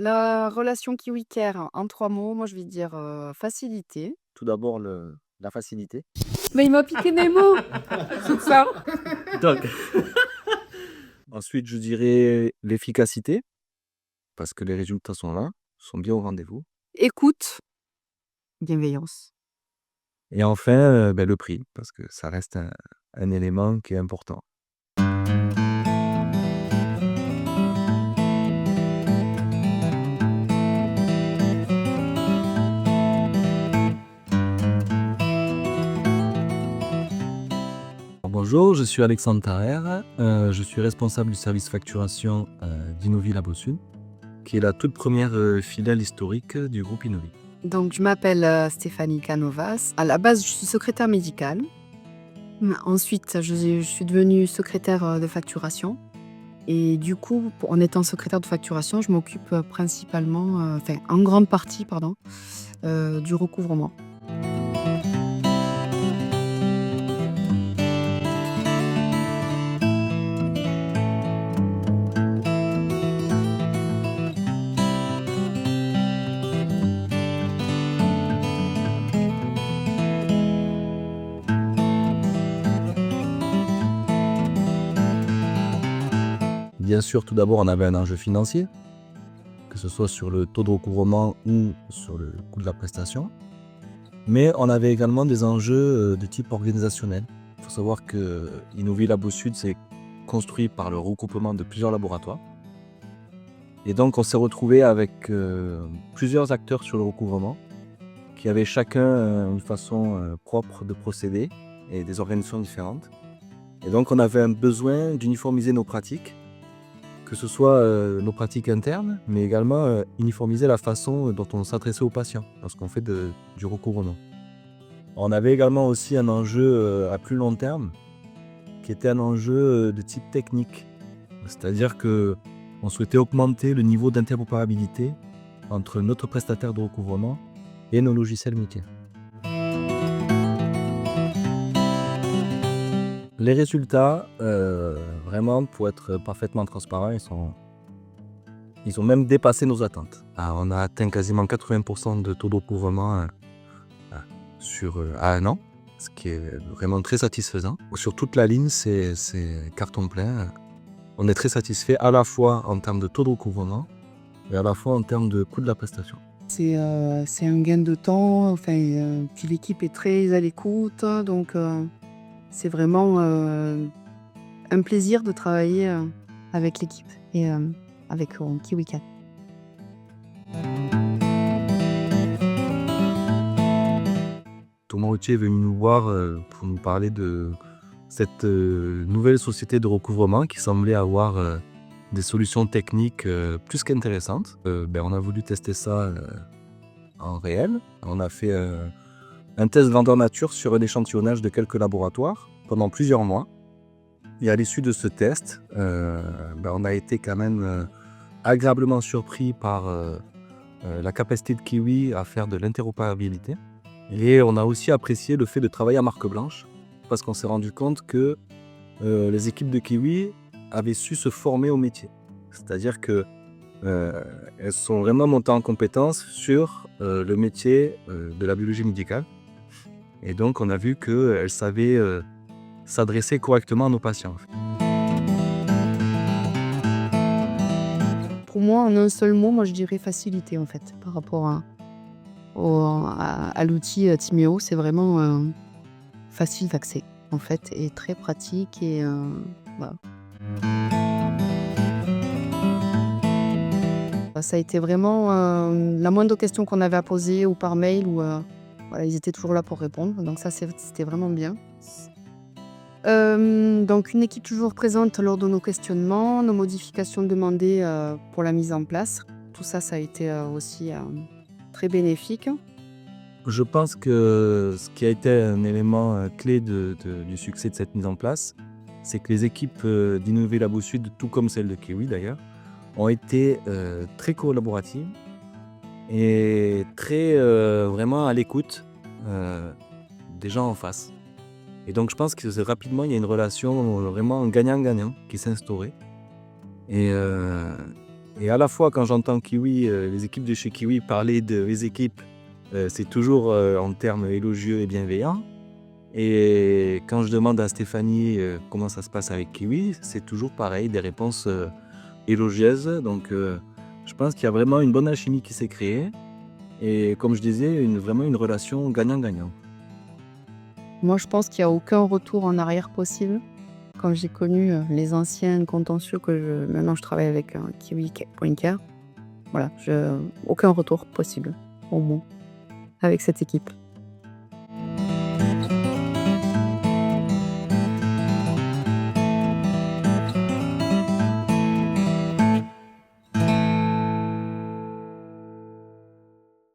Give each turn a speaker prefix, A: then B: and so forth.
A: La relation kiwi-care en 3 mots, moi je vais dire, facilité.
B: Tout d'abord, la facilité.
A: Mais il m'a piqué mes mots! C'est ça.
B: Donc, ensuite, je dirais l'efficacité, parce que les résultats sont là, sont bien au rendez-vous.
A: Écoute, bienveillance.
B: Et enfin, le prix, parce que ça reste un élément qui est important. Bonjour, je suis Alexandre Tarère, je suis responsable du service facturation d'Innovi Labo Sud, qui est la toute première filiale historique du groupe Innovi.
A: Donc je m'appelle, Stéphanie Canovas. À la base, je suis secrétaire médicale. Ensuite, je suis devenue secrétaire, de facturation et du coup, en étant secrétaire de facturation, je m'occupe, principalement, enfin en grande partie pardon, du recouvrement.
B: Bien sûr, tout d'abord, on avait un enjeu financier, que ce soit sur le taux de recouvrement ou sur le coût de la prestation. Mais on avait également des enjeux de type organisationnel. Il faut savoir que Innovi Labo Sud s'est construit par le regroupement de plusieurs laboratoires. Et donc, on s'est retrouvé avec plusieurs acteurs sur le recouvrement qui avaient chacun une façon propre de procéder et des organisations différentes. Et donc, on avait un besoin d'uniformiser nos pratiques, que ce soit nos pratiques internes, mais également uniformiser la façon dont on s'adressait aux patients lorsqu'on fait du recouvrement. On avait également aussi un enjeu à plus long terme, qui était un enjeu de type technique. C'est-à-dire qu'on souhaitait augmenter le niveau d'interopérabilité entre notre prestataire de recouvrement et nos logiciels métiers. Les résultats, vraiment, pour être parfaitement transparent, ils ont même dépassé nos attentes. On a atteint quasiment 80% de taux de recouvrement à un an, ce qui est vraiment très satisfaisant. Sur toute la ligne, c'est carton plein. On est très satisfait à la fois en termes de taux de recouvrement et à la fois en termes de coût de la prestation.
A: C'est un gain de temps, enfin, puis l'équipe est très à l'écoute, donc c'est vraiment, un plaisir de travailler, avec l'équipe et avec, KiwiCare.
B: Thomas Routier est venu nous voir pour nous parler de cette nouvelle société de recouvrement qui semblait avoir des solutions techniques plus qu'intéressantes. On a voulu tester ça en réel. On a fait un test grandeur nature sur un échantillonnage de quelques laboratoires pendant plusieurs mois. Et à l'issue de ce test, on a été quand même agréablement surpris par la capacité de Kiwi à faire de l'interopérabilité. Et on a aussi apprécié le fait de travailler à marque blanche, parce qu'on s'est rendu compte que les équipes de Kiwi avaient su se former au métier. C'est-à-dire que elles sont vraiment montées en compétence sur le métier de la biologie médicale. Et donc, on a vu qu'elles savaient s'adresser correctement à nos patients.
A: Pour moi, en un seul mot, moi je dirais facilité en fait, par rapport à l'outil, Timeo. C'est vraiment, facile d'accès en fait et très pratique et voilà. Ça a été vraiment, la moindre question qu'on avait à poser ou par mail ou voilà, ils étaient toujours là pour répondre, donc ça c'était vraiment bien. Donc une équipe toujours présente lors de nos questionnements, nos modifications demandées, pour la mise en place. Tout ça, ça a été, aussi, très bénéfique.
B: Je pense que ce qui a été un élément clé du succès de cette mise en place, c'est que les équipes d'Innovi Labo Sud, tout comme celles de Kiwi d'ailleurs, ont été très collaboratives et très vraiment à l'écoute des gens en face. Et donc je pense que rapidement, il y a une relation vraiment gagnant-gagnant qui s'est instaurée. Et Et à la fois, quand j'entends Kiwi, les équipes de chez Kiwi parler de mes équipes, c'est toujours en termes élogieux et bienveillants. Et quand je demande à Stéphanie comment ça se passe avec Kiwi, c'est toujours pareil, des réponses élogieuses. Donc je pense qu'il y a vraiment une bonne alchimie qui s'est créée. Et comme je disais, vraiment une relation gagnant-gagnant.
A: Moi, je pense qu'il y a aucun retour en arrière possible. Quand j'ai connu les anciens contentieux maintenant je travaille avec Kiwi Point Care. Voilà, aucun retour possible, au moins, avec cette équipe.